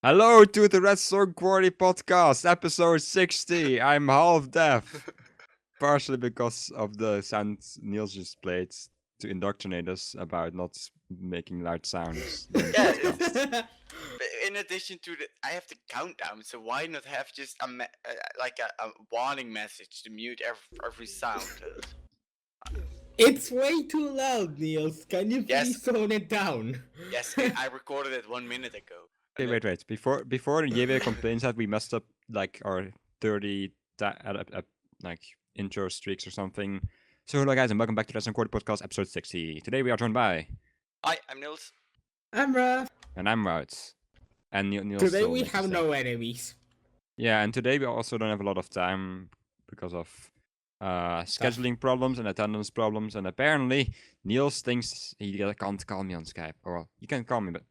Hello to the Redstone Quarry podcast, episode 60. I'm half deaf, partially because of the sound Niels just played to indoctrinate us about not making loud sounds during the Yeah, podcast. But in addition to the, I have the countdown. So why not have just a warning message to mute every sound? It's way too loud, Niels. Can you Yes. please tone it down? Yes, I recorded it 1 minute ago. Okay, wait. Before Yebe complains that we messed up like our 30 like intro streaks or something. So hello guys and welcome back to Redstone Quarry podcast, episode 60. Today we are joined by, Hi, I'm Niels. I'm Raf. and I'm Wout. And Niels Today still we makes have mistake. no enemies. Yeah, and today we also don't have a lot of time because of scheduling problems and attendance problems, and apparently Niels thinks he can't call me on Skype. Or well, you can call me, but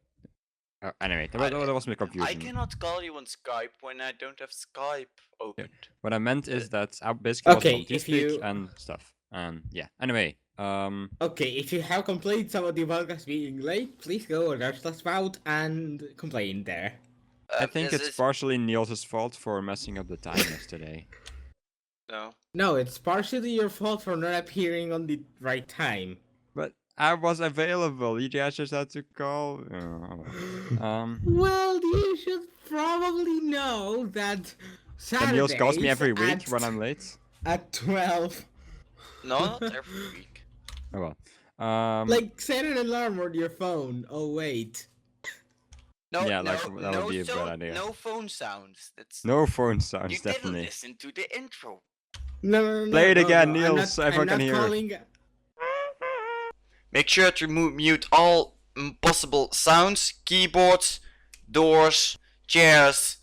anyway, that was my confusion. I cannot call you on Skype when I don't have Skype opened. What I meant is that I basically was Okay, on if TeamSpeak you- and stuff. And yeah, anyway, Okay, if you have complaints about the podcast being late, please go on Wout and complain there. I think this it's is- partially Niels' fault for messing up the time yesterday. no. No, it's partially your fault for not appearing on the right time. But I was available. You guys just had to call. Well, you should probably know that And Saturdays Niels calls me every week at, when I'm late. at 12. No, not every week. Oh well. Like, set an alarm on your phone. Oh, wait. No, Yeah, no, like, that would no, be a bad idea. No phone sounds. That's No phone sounds, you definitely. didn't listen to the intro. No. Play it again, I'm Niels, not- so everyone I'm can not hear. calling... Make sure to mute all possible sounds, keyboards, doors, chairs,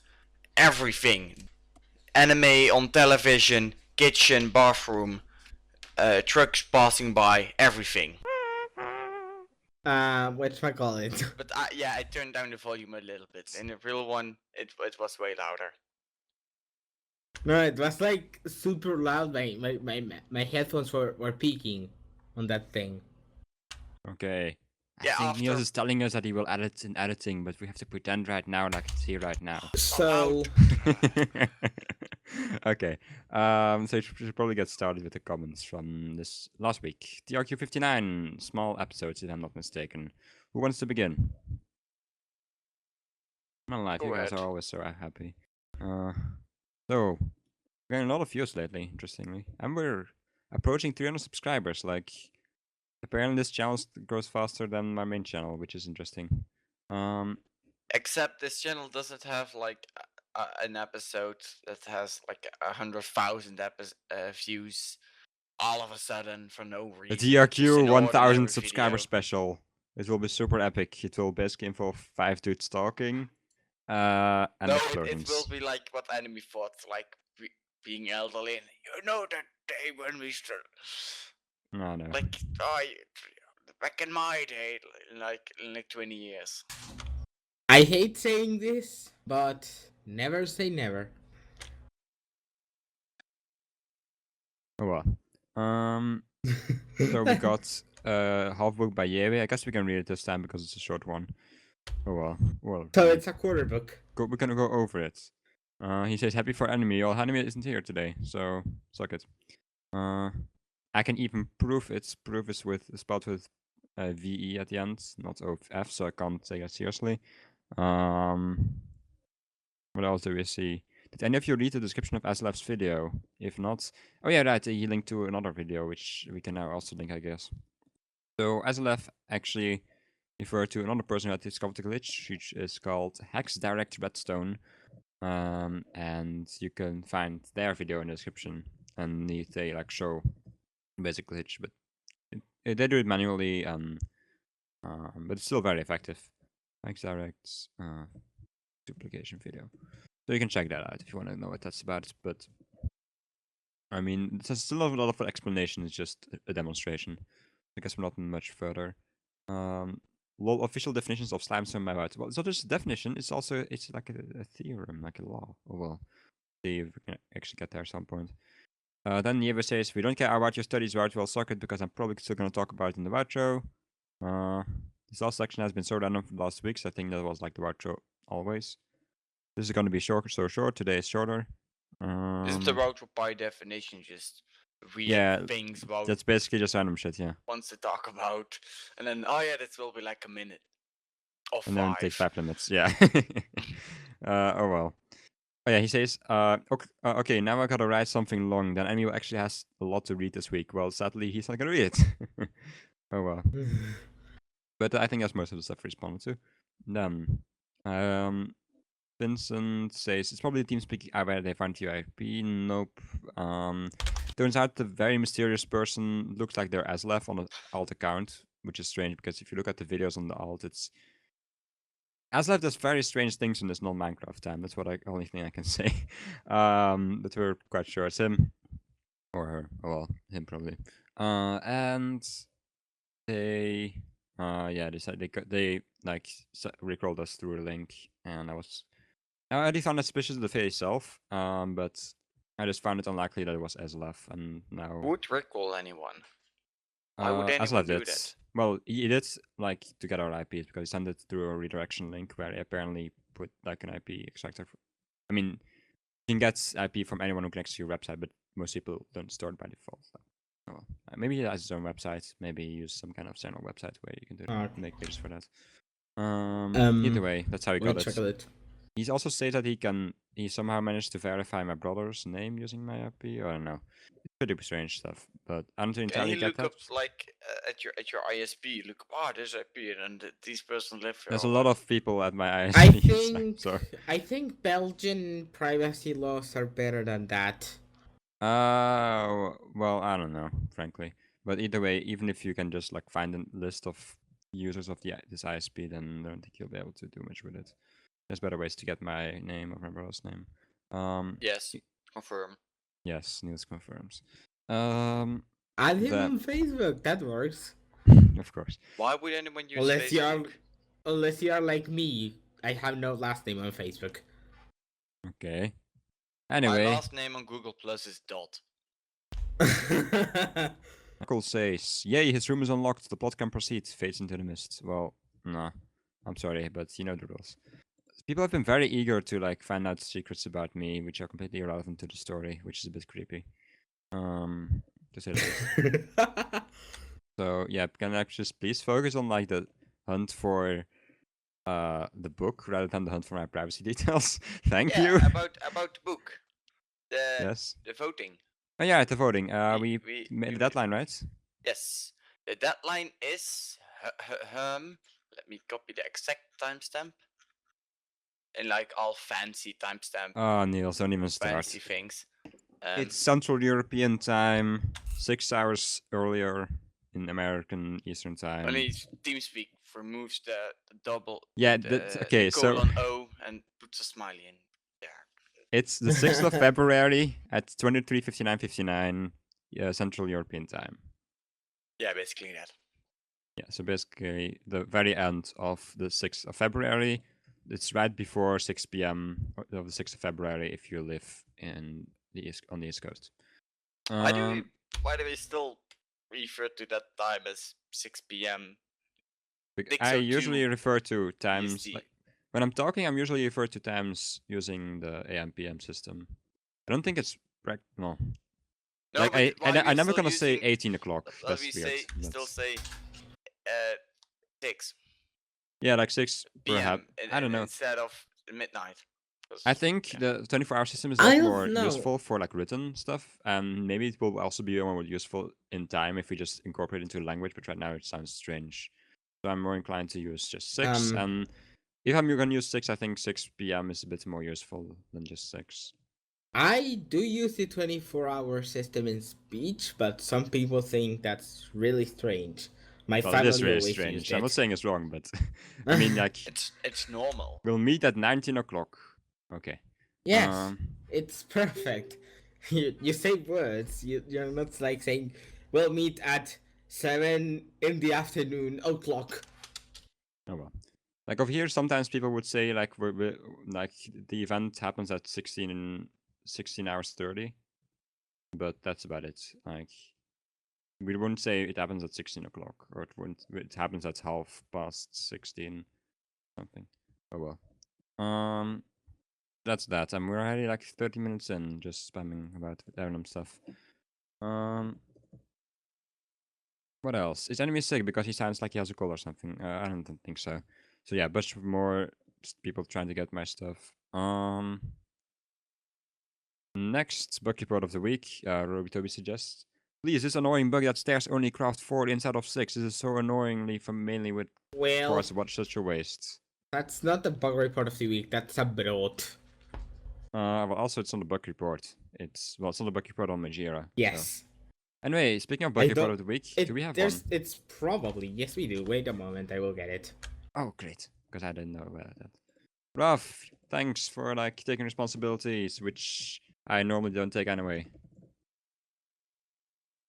everything. Anime on television, kitchen, bathroom, trucks passing by, everything. Whatchamacallit? But I turned down the volume a little bit. In the real one, it was way louder. No, it was like super loud. My headphones were peaking on that thing. Okay. I Yeah, think Niels after- is telling us that he will edit in editing, but we have to pretend right now like it's here right now. So, Okay. So we should probably get started with the comments from this last week. TRQ 59, small episodes, if I'm not mistaken. Who wants to begin? I'm not Go you guys ahead. are always so happy. So, we're getting a lot of views lately, interestingly. And we're approaching 300 subscribers. Like, apparently this channel grows faster than my main channel, which is interesting. Except this channel doesn't have like an episode that has like 100,000 views all of a sudden for no The reason. just TRQ an 1000 ordinary subscriber video. special. It will be super epic. It will basically involve 5 dudes talking. And No, explosions. it will be like what enemy fought, like being elderly. And, you know that day when we started, No. like back in my day, like 20 years. I hate saying this, but never say never. Oh well. So we got half book by Yewe. I guess we can read it this time because it's a short one. Oh well. Well. So it's a quarter book. We're gonna go over it. He says happy for enemy. Well, enemy isn't here today, so suck it. I can even prove it. Proof is spelled with VE at the end, not OF, so I can't take it seriously. What else do we see? Did any of you read the description of Aslev's video? If not, oh yeah, right, he linked to another video, which we can now also link, I guess. So Aslev actually referred to another person who had discovered the glitch, which is called Hex Direct Redstone. And you can find their video in the description, and they like show basic glitch, but they do it manually, but it's still very effective. Hex Direct duplication video. So you can check that out if you want to know what that's about. But I mean, there's still a lot of explanation. It's just a demonstration. I guess we're not much further. Lol, official definitions of slimestone by Wout. Well, it's not just a definition. It's also like a theorem, like a law. Oh well, see if we can actually get there at some point. Then Yeva says, "We don't care about your studies, Wout. Well, suck it, because I'm probably still gonna talk about it in the outro." This last section has been so random for the last weeks. I think that was like the outro always. This is going to be short, so short. Today is shorter. Isn't the road by definition just weird yeah, things about that's basically just random shit, yeah. wants to talk about, and then oh yeah, this will be like a minute or And then take 5. 5 minutes, yeah. Oh well. Oh yeah, he says, okay, now I gotta write something long. Then Emil actually has a lot to read this week. Well, sadly, he's not gonna read it. Oh well. But I think that's most of the stuff we responded to. Then, Vincent says, it's probably TeamSpeak where they find your IP. Nope. Turns out the very mysterious person looks like they're Aslef on the alt account, which is strange because if you look at the videos on the alt, it's Aslef does very strange things in this non-Minecraft time. That's what only thing I can say. But we're quite sure it's him or her. Oh, well, him probably. And they, yeah, they said they like rickrolled us through a link, and I already found it suspicious of the face itself. But I just found it unlikely that it was Aslef, and now Would recall anyone? Why would anyone Aslef do did. that? Well, he did like to get our IPs because he sent it through a redirection link where he apparently put like an IP extractor. I mean, you can get IP from anyone who connects to your website, but most people don't store it by default. So, oh well. Maybe he has his own website. Maybe he use some kind of channel website where you can make pages for that. Either way, that's how he got it. Chocolate. He also said that he somehow managed to verify my brother's name using my IP. I don't know. It's pretty strange stuff, but I don't Can entirely you get look that. up like at your ISP? Look, oh, there's IP, and these person live here. There's or a lot what? of people at my I ISP, so. think Belgian privacy laws are better than that. Well, I don't know, frankly. But either way, even if you can just like find a list of users of this ISP, then I don't think you'll be able to do much with it. There's better ways to get my name or my brother's name. Yes, confirm. Yes, Niels confirms. Um, Add him that on Facebook. That works. of course. Why would anyone use Unless you are, Facebook? unless you are like me. I have no last name on Facebook. Okay. My Anyway, last name on Google Plus is Dot. Michael says, "Yay, his room is unlocked. The plot can proceed." Fades into the mist. Well, nah. I'm sorry, but you know the rules. People have been very eager to like find out secrets about me, which are completely irrelevant to the story, which is a bit creepy. To say the least. So yeah, can I just please focus on like the hunt for the book rather than the hunt for my privacy details? Thank Yeah, you. about the book. Yes. The voting. Oh yeah, the voting. We we made the deadline, right? Yes. The deadline is let me copy the exact timestamp. And like all fancy timestamp Oh, Niels, don't even start. fancy things. It's Central European time, 6 hours earlier in American Eastern time. Only TeamSpeak removes the double. Yeah, okay. The So colon O and puts a smiley in. Yeah. it's the 6th of February at 23:59:59 Central European time. Yeah, basically that. Yeah, so basically the very end of the 6th of February. It's right before 6 p.m. of the 6th of February if you live on the East Coast. Why do we still refer to that time as 6 p.m.? I usually 6:02 refer to times EST. like when I'm talking. I'm usually refer to times using the AM/PM system. I don't think it's no. No, Like but I'm never gonna say using, 18 o'clock. Let That's me weird. still say 6 Yeah, like 6 p.m. I don't know. Instead of midnight. I think yeah. the 24-hour system is a I lot don't more know. useful for like written stuff, and maybe it will also be more useful in time if we just incorporate it into language. But right now it sounds strange, so I'm more inclined to use just 6. And if I'm gonna use 6, I think 6 p.m. is a bit more useful than just 6. I do use the 24-hour system in speech, but some people think that's really strange. My Well, it is family really always strange. used I'm not it. saying it's wrong, but I mean, like, It's normal. we'll meet at 19 o'clock. Okay. Yes, it's perfect. You say words. You're not like saying we'll meet at 7 in the afternoon o'clock. Oh well. Like over here, sometimes people would say like we're like the event happens at 16 hours 30, but that's about it. Like we wouldn't say it happens at 16 o'clock, or it happens at 16:30 something. Oh well. that's that. And we're already like 30 minutes in, just spamming about random stuff. What else? Is enemy sick because he sounds like he has a cold or something? I don't think so. So yeah, bunch of more people trying to get my stuff. Next bug report of the week, Roby Toby suggests. Please, this annoying bug that stairs only craft 4 instead of 6. This is so annoyingly mainly with Well, quartz. What such a waste. that's not the bug report of the week. That's a broad. Well, also it's on the bug report. It's on the bug report on Majira. Yes. So. Anyway, speaking of bug report of the week, do we have one? It's probably, yes, we do. Wait a moment, I will get it. Oh, great, because I didn't know about that. Ruff, thanks for like taking responsibilities, which I normally don't take anyway.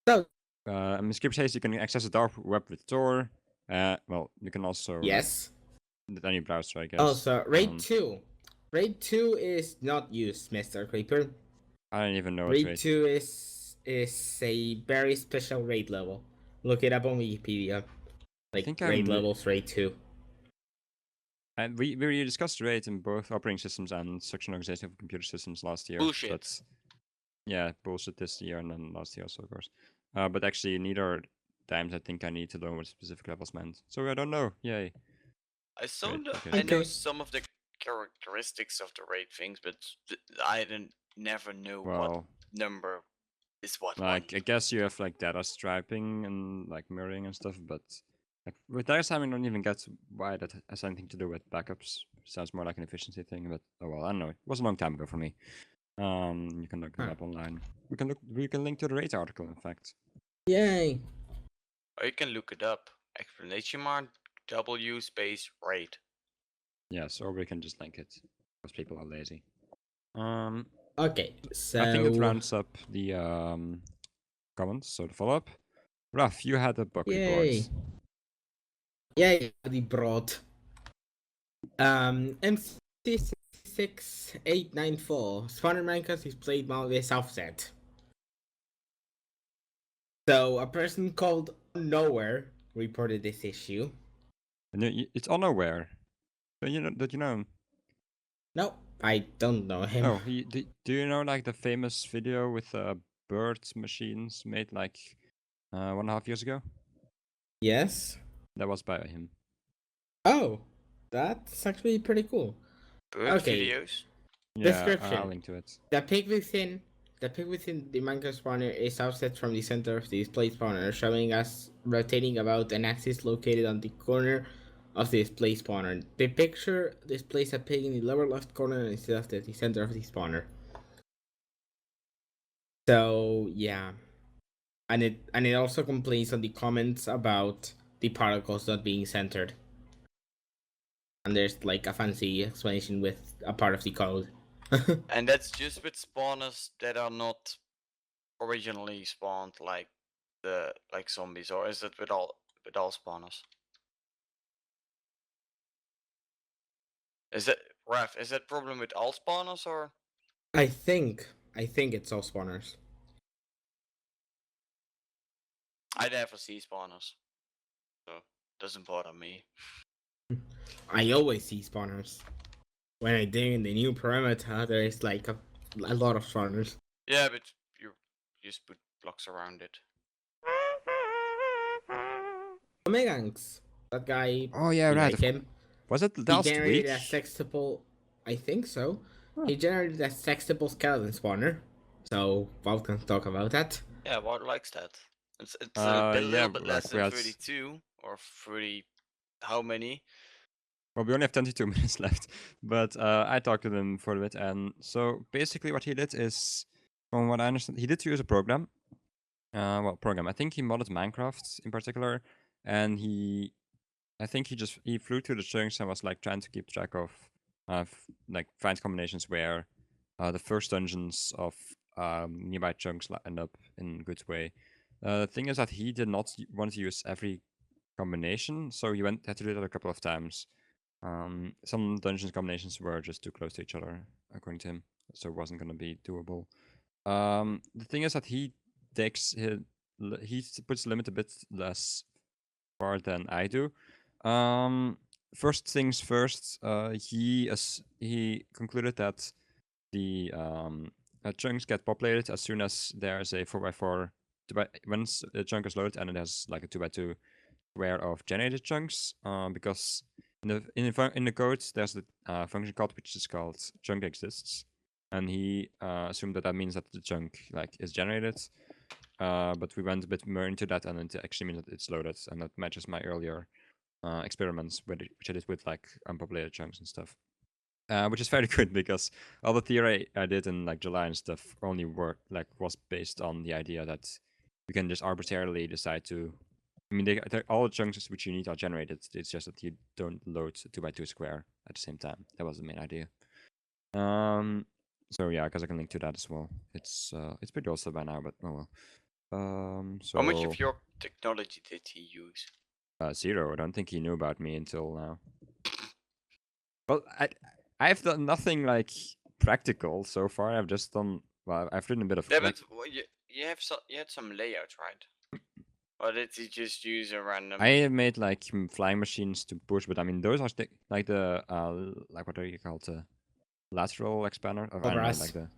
So, Script says you can access the dark web with Tor. Well, you can also yes. with any browser, I guess. Also, RAID 2. RAID 2 is not used, Mr. Creeper. I don't even know what RAID 2 is a very special RAID level. Look it up on Wikipedia. Like RAID levels, RAID 2. And we discussed RAID in both operating systems and instruction organization of computer systems last year. Bullshit. But yeah, bullshit this year and then last year also, of course. But actually, neither times I think I need to learn what specific levels meant. So I don't know. Yay. I know some of the characteristics of the RAID things, but I never knew what number is what. Like, I guess you have like data striping and like mirroring and stuff, but like with data striping, I don't even get why that has anything to do with backups. Sounds more like an efficiency thing, but oh well, I don't know. It was a long time ago for me. You can look it up online. We can link to the RAID article, in fact. Yay! Or you can look it up. Explanation mark W space RAID. Yes, or we can just link it because people are lazy. Okay, so I think that rounds up the comments. So the follow-up. Ruff, you had a bug report. Yay, the broad. MC6894 spawner Minecraft is played with offset. So a person called Nowhere reported this issue. And it's unaware. Did you know him? No, I don't know him. Oh, do you know like the famous video with bird machines made like 1.5 years ago? Yes. That was by him. Oh, that's actually pretty cool. Bird videos? Yeah, description. I'll link to it. The pig within the Minecraft spawner is offset from the center of the display spawner, showing us rotating about an axis located on the corner of the display spawner. The picture displays a pig in the lower left corner instead of the center of the spawner. So yeah, and it also complains on the comments about the particles not being centered. And there's like a fancy explanation with a part of the code. And that's just with spawners that are not originally spawned like zombies, or is it with all spawners? Is that problem with all spawners, or? I think it's all spawners. I never see spawners, so it doesn't bother me. I always see spawners. When I dig in the new perimeter, there is like a lot of spawners. Yeah, but you just put blocks around it. Omeganx, that guy. Oh yeah, right. Like him. Was it last He generated week? a sextuple. I think so. Huh. He generated a sextuple skeleton spawner. So Wout can talk about that. Yeah, Wout likes that. It's a little bit less than 32 or 30. How many? Well, we only have 22 minutes left, but I talked to them for a bit, and so basically what he did is, from what I understand, he did use a program. I think he modded Minecraft in particular, and I think he flew through the chunks and was like trying to keep track of, like find combinations where the first dungeons of nearby chunks end up in a good way. The thing is that he did not want to use every combination, so he had to do that a couple of times. Some dungeons combinations were just too close to each other, according to him, so it wasn't going to be doable. The thing is that he puts the limit a bit less far than I do. First things first, he concluded that the chunks get populated as soon as there's a 4x4. Once a chunk is loaded and it has like a 2x2 square of generated chunks, because in the code there's the function called which is called chunk exists, and he assumed that means that the chunk like is generated. But we went a bit more into that, and it actually means that it's loaded, and that matches my earlier experiments which I did with like unpopulated chunks and stuff. Which is very good because all the theory I did in like July and stuff only was based on the idea that you can just arbitrarily decide to. I mean, all the chunks which you need are generated. It's just that you don't load 2x2 square at the same time. That was the main idea. So yeah, because I can link to that as well. It's pretty awesome by now, but oh well. So How much of your technology did he use? 0. I don't think he knew about me until now. Well, I've done nothing like practical so far. I've just done. Well, I've written a bit of. Yeah, but you had some layout, right? Or did he just use a random? I made like flying machines to push, but I mean those are like the like what are you called lateral expander? Or, I don't know, like the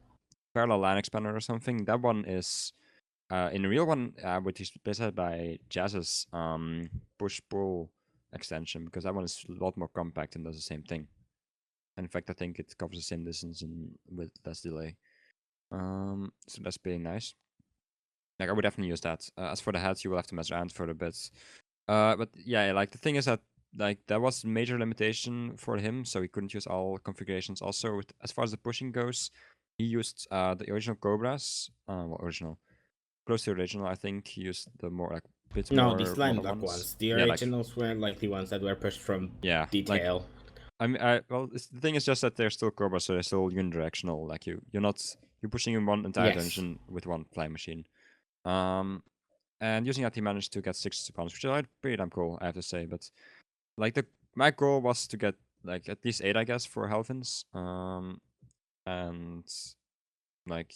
parallel line expander or something. That one is in the real one, which is specified by Jazz's push pull extension, because that one is a lot more compact and does the same thing. In fact, I think it covers the same distance and with less delay. So that's pretty nice. Like I would definitely use that. As for the heads, you will have to mess around for a bit. But yeah, like the thing is that like that was a major limitation for him, so he couldn't use all configurations. Also, as far as the pushing goes, he used the original Cobras. Well, original, close to original. I think he used the more like bit more the slime modern block ones. The Yeah, originals were like the ones that were pushed from yeah, detail. I mean, well, the thing is just that they're still Cobras, so they're still unidirectional. Like you're pushing in one entire Yes. dungeon with one flying machine. And using that, he managed to get 60 pounds, which is pretty damn cool, I have to say. But like my goal was to get like at least 8, I guess, for Helvins. And like,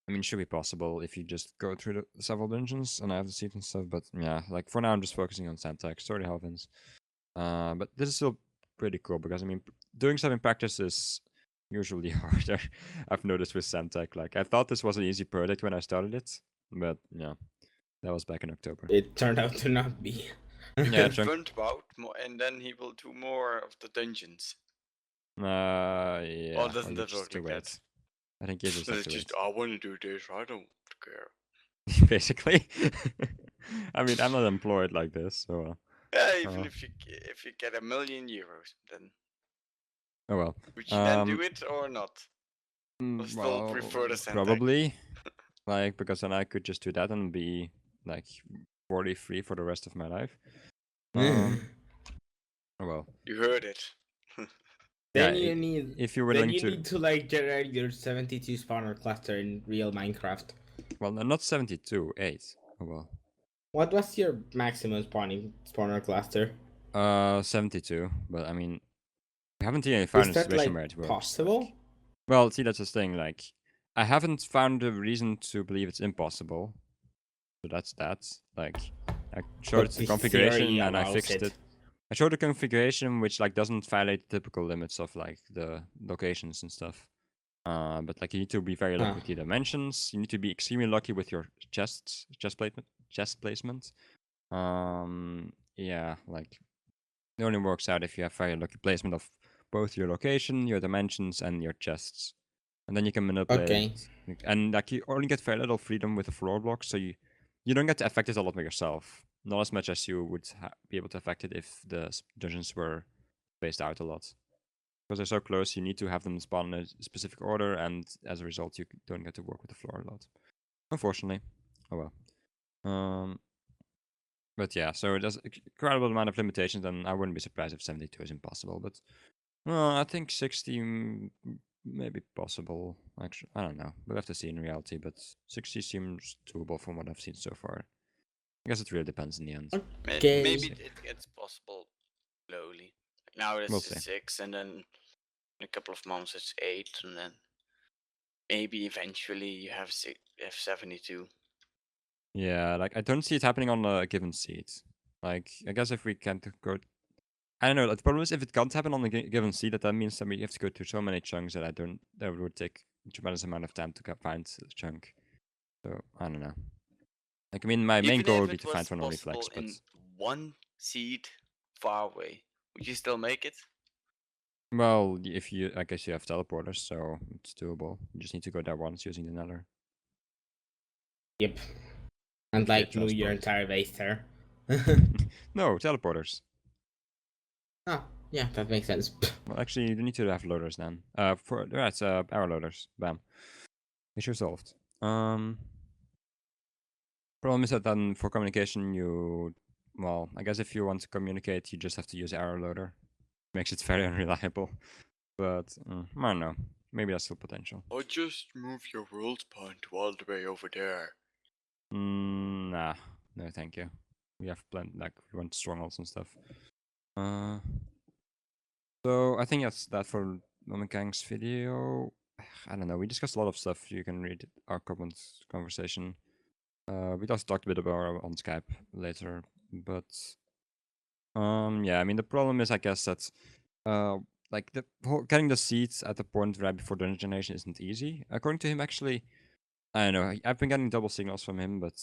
I mean, it should be possible if you just go through the several dungeons and I have the seat and stuff. But yeah, like for now, I'm just focusing on Santec. Sorry, Helvins. But this is still pretty cool because I mean, doing stuff in practice is usually harder. I've noticed with Santec. Like I thought this was an easy project when I started it, but yeah, that was back in October. It turned out to not be. Yeah, Confront Wout more, and then he will do more of the dungeons. Yeah. Or doesn't you that just work like wait. that? I think you just have to wait. I want to do this. I don't care. Basically. I mean, I'm not employed like this, so. Yeah, even if you get €1 million, then. Oh well. Would you then do it or not? I still Well, prefer the Santec. probably. Like because then I could just do that and be like 43 for the rest of my life. Oh well. You heard it. Then Yeah, you need. if you're Then willing you to. need to like generate your 72 spawner cluster in real Minecraft. Well, no, not 72, 8. Oh well. What was your maximum spawner cluster? 72. But I mean, we haven't really found Is a that situation like where it works. possible? Like, well, see, that's the thing. Like, I haven't found a reason to believe it's impossible. So that's that. Like, I showed the configuration and I fixed it. I showed the configuration which like doesn't violate the typical limits of like the locations and stuff. But like you need to be very lucky with your dimensions. You need to be extremely lucky with your chest placement. Yeah, like it only works out if you have very lucky placement of both your location, your dimensions, and your chests. And then you can manipulate it. And like you only get very little freedom with the floor blocks, so you don't get to affect it a lot by yourself. Not as much as you would be able to affect it if the dungeons were spaced out a lot. Because they're so close, you need to have them spawn in a specific order, and as a result, you don't get to work with the floor a lot. Unfortunately. Oh well. But yeah, so there's a incredible amount of limitations, and I wouldn't be surprised if 72 is impossible. But I think 60 may be possible. Actually, I don't know. We'll have to see in reality, but 60 seems doable from what I've seen so far. I guess it really depends in the end. Okay. Maybe it gets possible slowly. Now it's 6, and then in a couple of months it's 8, and then maybe eventually you have 72. Yeah, like I don't see it happening on a given seed. Like I guess if we can't go I don't know. The problem is if it can't happen on a given seed, that means that we have to go through so many chunks that would take a tremendous amount of time to find the chunk. So I don't know. Like I mean, my main Even goal if would be it to find was one only flex, possible but in one seed far away, would you still make it? well, if you, I guess you have teleporters, so it's doable. You just need to go there once using the nether. Yep. And Okay, like move your transport. entire base there. No, teleporters. Oh, yeah, that makes sense. Well, actually, you need to have loaders then. For that's arrow loaders. Bam. Issue solved. Problem is that then for communication, well, I guess if you want to communicate, you just have to use arrow loader. Makes it very unreliable. But I don't know. Maybe that's still potential. Or just move your world point all the way over there. Nah, no, thank you. We have plenty, like we want strongholds and stuff. So I think that's that for Moment Gang's video. I don't know. We discussed a lot of stuff. You can read our comments conversation. We just talked a bit about on Skype later, but yeah. I mean, the problem is, I guess that like getting the seeds at the point right before the generation isn't easy. According to him, actually, I don't know. I've been getting double signals from him, but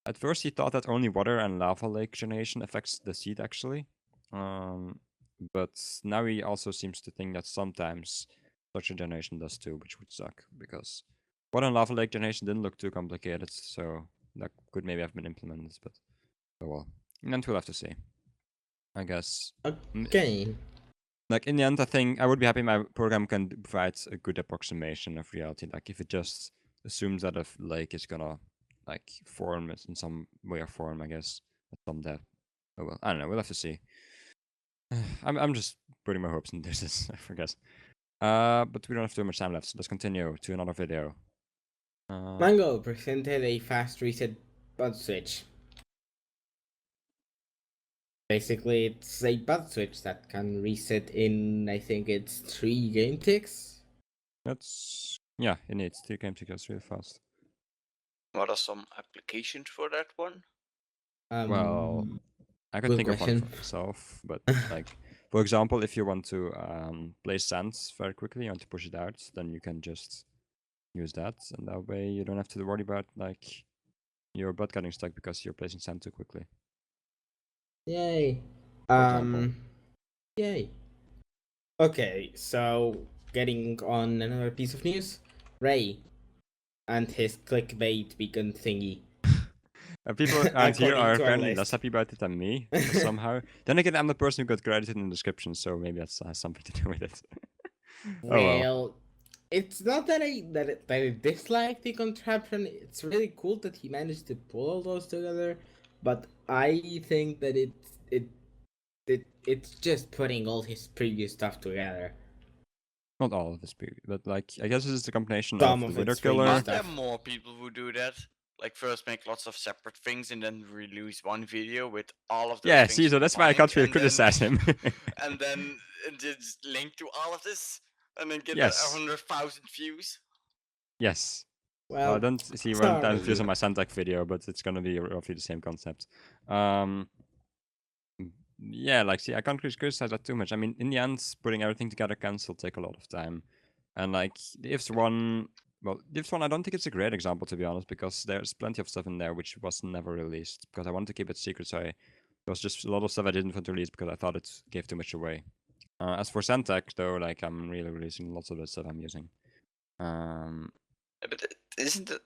at first he thought that only water and lava lake generation affects the seed actually. But now he also seems to think that sometimes such a generation does too, which would suck because water and lava lake generation didn't look too complicated, so that could maybe have been implemented, but oh well. And then we'll have to see. I guess. Okay. Like in the end, I think I would be happy my program can provide a good approximation of reality. Like if it just assumes that a lake is gonna like form in some way or form, I guess at some depth. Oh well, I don't know. We'll have to see. I'm just putting my hopes in this, I guess. But we don't have too much time left, so let's continue to another video. Mango presented a fast reset button switch. Basically, it's a button switch that can reset in, I think it's 3 game ticks. Yeah, it needs 2 game tickets really fast. What are some applications for that one? Well, I could good think question. of one for myself, but like, for example, if you want to place sands very quickly, you want to push it out, then you can just use that, and that way you don't have to worry about like your butt getting stuck because you're placing sand too quickly. Yay. For example. Yay. Okay, so getting on another piece of news, Ray and his clickbait beacon thingy. People around here According are to our apparently list. less happy about it than me somehow. Then again, I'm the person who got credited in the description, so maybe that has something to do with it. Oh well. Well, it's not that I dislike the contraption. It's really cool that he managed to pull all those together, but I think that it's just putting all his previous stuff together. Not all of his previous, but like I guess this is the combination Some of the of Wither its previous Killer. Aren't there stuff. more people who do that? Like first make lots of separate things and then release one video with all of those Yeah, things see, so that's why I combined, can't really and then criticize him. and then just link to all of this and then get Yes. 100,000 views. Yes. Well, I don't see 1,000 views on my Sandtech video, but it's gonna be roughly the same concept. Yeah, like, see, I can't criticize that too much. I mean, in the end, putting everything together can still take a lot of time. And like, the ifs one, well, the ifs one, I don't think it's a great example, to be honest, because there's plenty of stuff in there which was never released, because I wanted to keep it secret, so there was just a lot of stuff I didn't want to release because I thought it gave too much away. As for Sandtech, though, like, I'm really releasing lots of the stuff I'm using. But isn't it?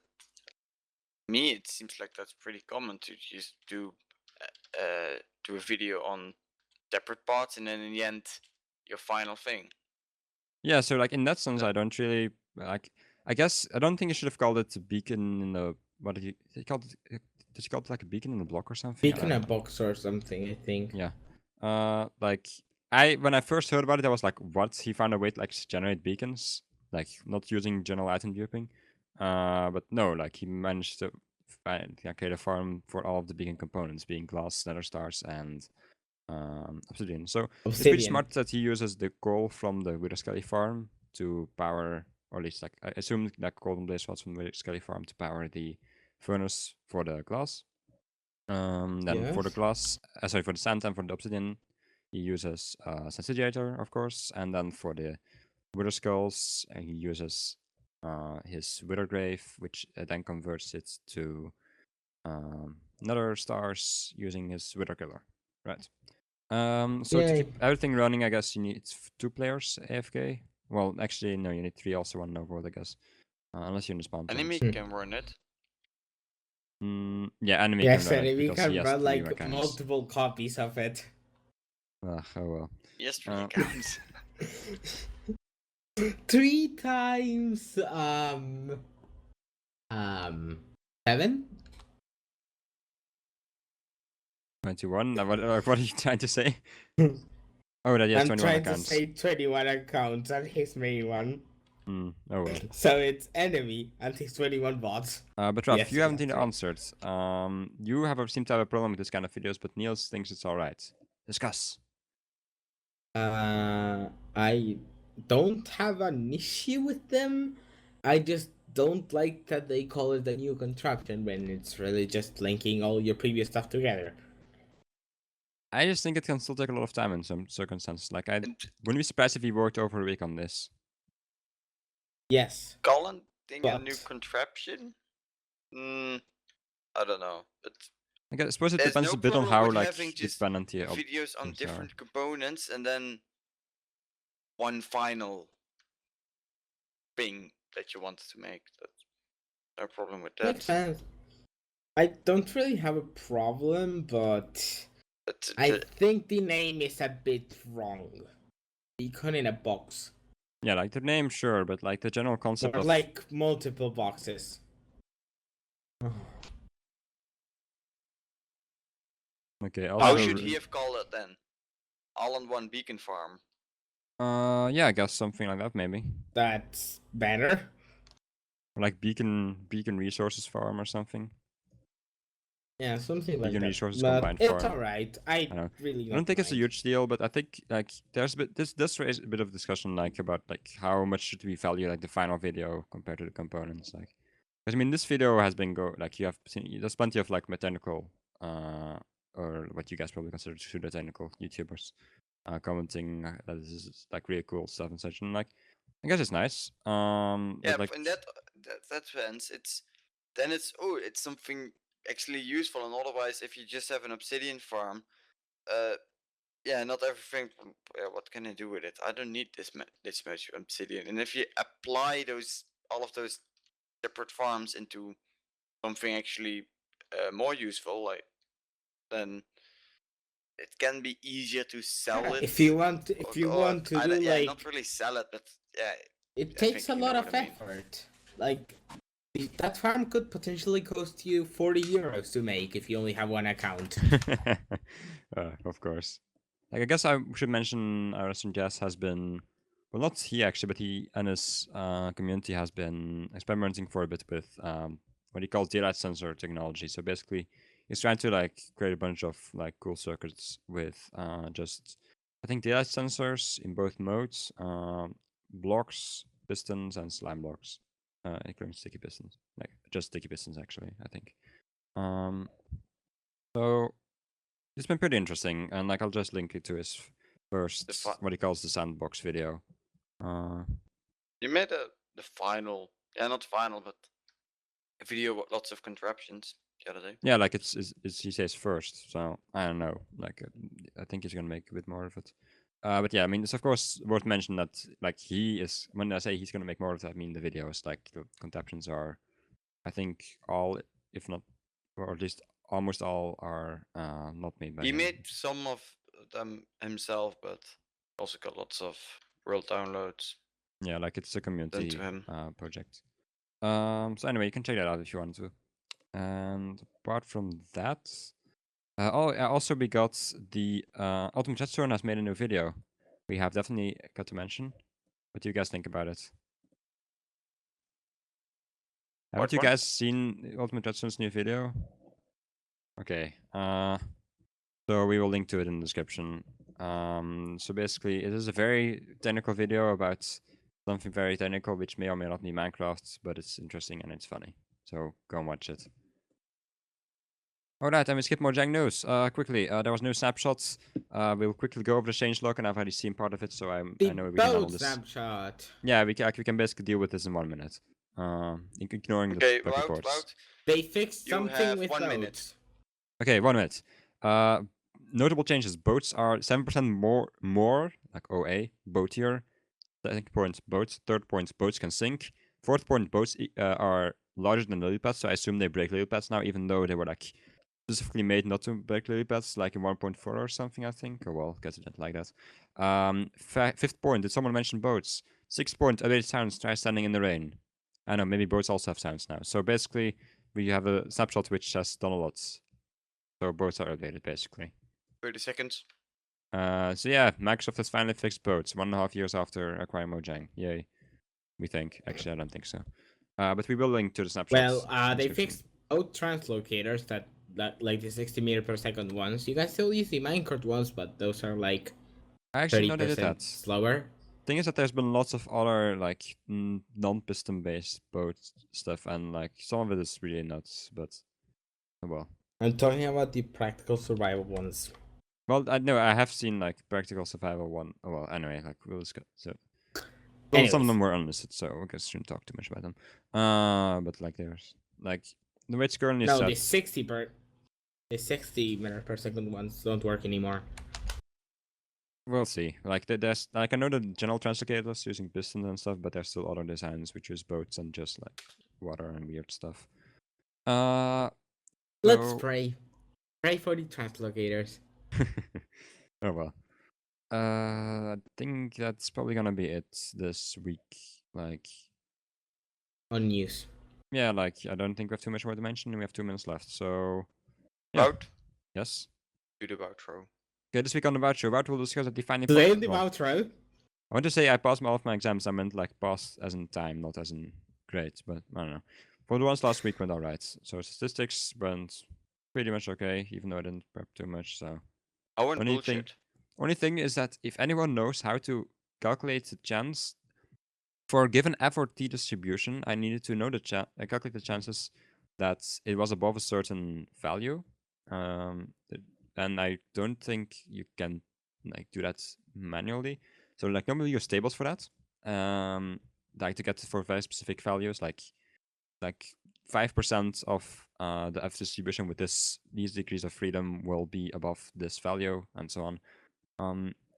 Me, it seems like that's pretty common to just do a video on separate parts and then in the end your final thing. Yeah, so like in that sense, Yeah. I don't really like. I guess I don't think you should have called it a beacon in the what did he called it? Did you call it like a beacon in a block or something? Beacon a box or something, I think. Yeah. Like when I first heard about it, I was like, what? He found a way to like generate beacons, like not using general item duping. But no, like he managed to create a farm for all of the beacon components, being glass, nether stars, and obsidian. So it's pretty Obsidian. smart that he uses the coal from the Wither Skelly farm to power, or at least like I assume that golden blaze was from the Wither Skelly farm to power the furnace for the glass. Then for the Yes. glass, sorry, for the sand and for the obsidian, he uses Sensidiator, of course, and then for the Wither Skulls, he uses his Wither Grave, which then converts it to Nether Stars using his Wither Killer. Right. So to Yay. keep everything running, I guess you need 2 players AFK. Well, actually, no, you need 3 also on Overworld, I guess. Unless you're in the spawn point. Enemy can run it. Yeah, enemy Yes, can run and it we because he can has run 3 like mechanics. multiple copies of it. Oh well. Yes, 3 Uh, accounts. 3 times 7? 21? What are you trying to say? Oh, that he has I'm 21 trying accounts. to say 21 accounts and his main one. Oh well. So it's enemy and his 21 bots. But Raf, Yes, you haven't that's even right. answered. Seem to have a problem with this kind of videos, but Niels thinks it's alright. Discuss. I don't have an issue with them. I just don't like that they call it a new contraption when it's really just linking all your previous stuff together. I just think it can still take a lot of time in some circumstances. Like, I And wouldn't be surprised if he worked over a week on this. Yes. Colin thing a But- new contraption? I don't know. But I suppose it there's depends no a bit on problem how with like having just dependent the videos on options are. different components and then one final thing that you want to make. That's no problem with Makes that. sense. I don't really have a problem, but But I think the name is a bit wrong. Beacon in a box. Yeah, like the name, sure, but like the general concept Or of like multiple boxes. okay. how Also, should he have called it then? All-in-one beacon farm. yeah, I guess something like that maybe. That's better. Or like beacon resources farm or something. Yeah, something like Beacon that. resources But combined it's farm. alright. I know. Really I don't think it's a mind. huge deal, but I think like there's a bit this raise a bit of discussion like about like how much should we value like the final video compared to the components. Like, because I mean this video has been like you have seen there's plenty of like mechanical or what you guys probably consider pseudo technical YouTubers commenting that this is like really cool stuff and such, and like I guess it's nice. Yeah, But like in that sense, it's something actually useful. And otherwise, if you just have an obsidian farm, yeah, not everything. What can I do with it? I don't need this much obsidian. And if you apply all of those separate farms into something actually more useful, like then it can be easier to sell it. If you want to I do yeah, like not really sell it, but yeah, it I takes think a you know lot what of I mean. effort. Like that farm could potentially cost you 40 euros to make if you only have one account. of course. Like I guess I should mention Western Jazz has been, well, not he actually, but he and his community has been experimenting for a bit with what he calls daylight sensor technology. So basically, he's trying to like create a bunch of like cool circuits with just I think daylight sensors in both modes, blocks, pistons, and slime blocks, including sticky pistons, like just sticky pistons actually. I think. So it's been pretty interesting, and like I'll just link it to his first what he calls the sandbox video. You made the final, yeah, not final, but a video with lots of contraptions the other day. Yeah, like it's he says first, so I don't know. Like I think he's gonna make a bit more of it. But yeah, I mean it's of course worth mentioning that like he is when I say he's gonna make more of that, I mean the videos like the contraptions are, I think all if not, or at least almost all are not made by He him. made some of them himself, but also got lots of world downloads. Yeah, like it's a community to him. project. So anyway, you can check that out if you want to. And apart from that, also we got the Ultimate Redstone has made a new video. We have definitely got to mention. What do you guys think about it? Haven't you one? guys seen Ultimate Redstone's new video? Okay. So we will link to it in the description. So basically, it is a very technical video about something very technical, which may or may not be Minecraft, but it's interesting and it's funny. So go and watch it. Alright, and we skip Mojang news. Quickly, there was no snapshots. We'll quickly go over the changelog, and I've already seen part of it, so The I know we can handle boat this. snapshot. Yeah, we can basically deal with this in 1 minute. Ignoring Okay, the bug Wout, reports. Wout, They fixed you something have with 1 minute. boats. Okay, 1 minute. Notable changes. Boats are 7% more like OA, boatier. Second point, boats. Third point, boats can sink. Fourth point, boats are larger than lily pads, so I assume they break lily pads now, even though they were like specifically made not to break lily pads, like in 1.4 or something, I think. Oh well, guess it like that. Fifth point, did someone mention boats? Sixth point, updated sounds, try standing in the rain. I know, maybe boats also have sounds now. So basically, we have a snapshot which has done a lot. So boats are updated, basically. 30 seconds. So yeah, Microsoft has finally fixed boats 1.5 years after acquiring Mojang. Yay. We think. Actually, I don't think so. But we will link to the snapshots. Well, in they description. fixed boat translocators that like the 60 meter per second ones. You can still use the minecart ones, but those are like I actually know they did 30% that. slower. Thing is that there's been lots of other like non-piston based boat stuff, and like some of it is really nuts. But oh well. I'm talking about the practical survival ones. Well, I know I have seen like practical survival one. Oh well. Anyway, like we'll discuss. So. Well, some of Anyways. them were unlisted, so I guess shouldn't talk too much about them. But like there's like the way it's currently No, set. the 60 meter per second ones don't work anymore. We'll see. Like there's like I know the general translocators using pistons and stuff, but there's still other designs which use boats and just like water and weird stuff. Let's So pray. Pray for the translocators. oh well. I think that's probably gonna be it this week. Like On news. yeah, like I don't think we have too much more to mention. We have 2 minutes left, so yeah. Wout, Yes. do the outro. Okay, this week on the voucher, Wout will discuss a defining Today point. in the outro. I want to say I passed all of my exams. I meant like passed as in time, not as in grade. But I don't know. For the ones last week went alright. So statistics went pretty much okay, even though I didn't prep too much. So Oh, and only thing is that if anyone knows how to calculate the chance for a given F or T distribution, I needed to know calculate the chances that it was above a certain value. And I don't think you can like do that manually. So like normally use tables for that. Like to get for very specific values, like 5% of the F distribution with these degrees of freedom will be above this value, and so on.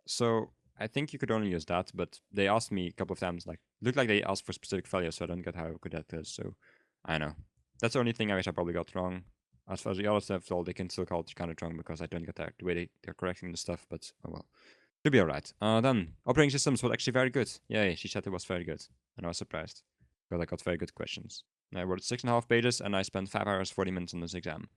So I think you could only use that, but they asked me a couple of times, like, looked like they asked for specific values, so I don't get how good that is. So I know. That's the only thing I wish I probably got wrong. As far as the other stuff, all they can still call it kind of wrong because I don't get the way they're correcting the stuff, but oh well. Should be alright. Then, operating systems was actually very good. Yay, she said it was very good. And I was surprised. Because I got very good questions. I wrote 6.5 pages and I spent 5 hours, 40 minutes on this exam.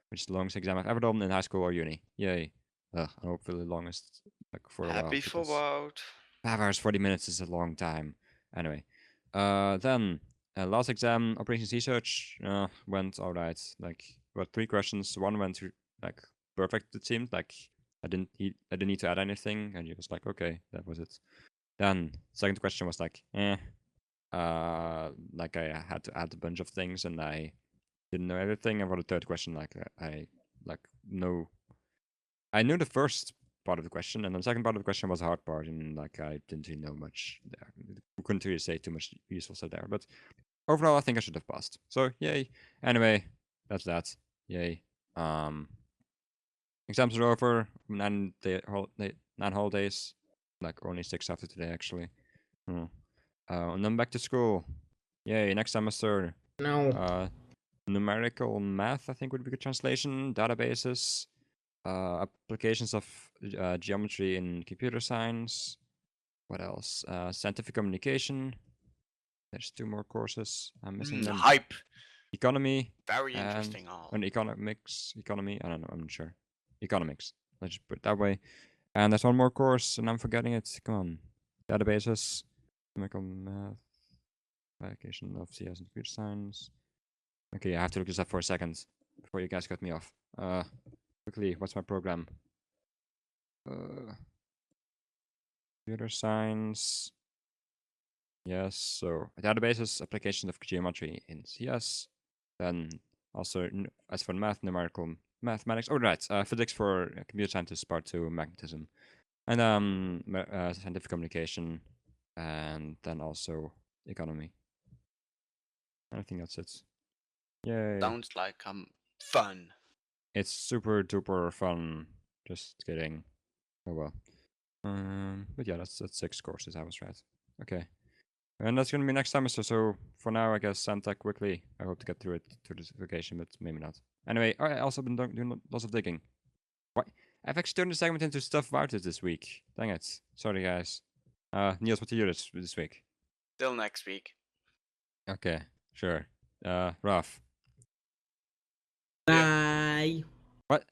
Which is the longest exam I've ever done in high school or uni. Yay. And hopefully the longest like for a while. Happy for because Wout. 5 hours, 40 minutes is a long time. Anyway. Then, last exam, operations research, went alright. Like, got 3 questions. One went like perfect, it seemed. Like, I didn't need to add anything, and he was like, okay, that was it. Then, second question was like, like I had to add a bunch of things, and I didn't know everything. And for the third question, like I knew the first part of the question, and the second part of the question was the hard part, and like I didn't really know much there. Couldn't really say too much useful stuff there, but overall, I think I should have passed. So yay. Anyway, that's that. Yay. Exams are over. 9 holidays. Like only 6 after today, actually. And then back to school. Yay, next semester. No. Numerical math, I think would be a good translation. Databases. Applications of geometry in computer science. What else? Scientific communication. There's 2 more courses. I'm missing them. Hype. Economy. Very and interesting. economy. I don't know. I'm not sure. Economics. Let's just put it that way. And there's one more course, and I'm forgetting it. Come on. Databases. Numerical math. Application of CS and computer science. Okay, I have to look this up for a second before you guys cut me off. Quickly, what's my program? Computer science. Yes, so databases, application of geometry in CS. Then also, as for math, numerical mathematics. Oh, right. Physics for computer scientists, part 2, magnetism. And scientific communication. And then also economy. I think that's it. Yay. Sounds like fun. It's super duper fun. Just kidding. Oh well. But yeah, that's 6 courses. I was right. Okay. And that's gonna be next semester. So for now, I guess Santa quickly. I hope to get through it through this vacation, but maybe not. Anyway, I also been doing lots of digging. What? I've actually turned the segment into stuff about it this week. Dang it. Sorry, guys. Niels, what do you do this week? Till next week. Okay, sure. Rough. Bye. What?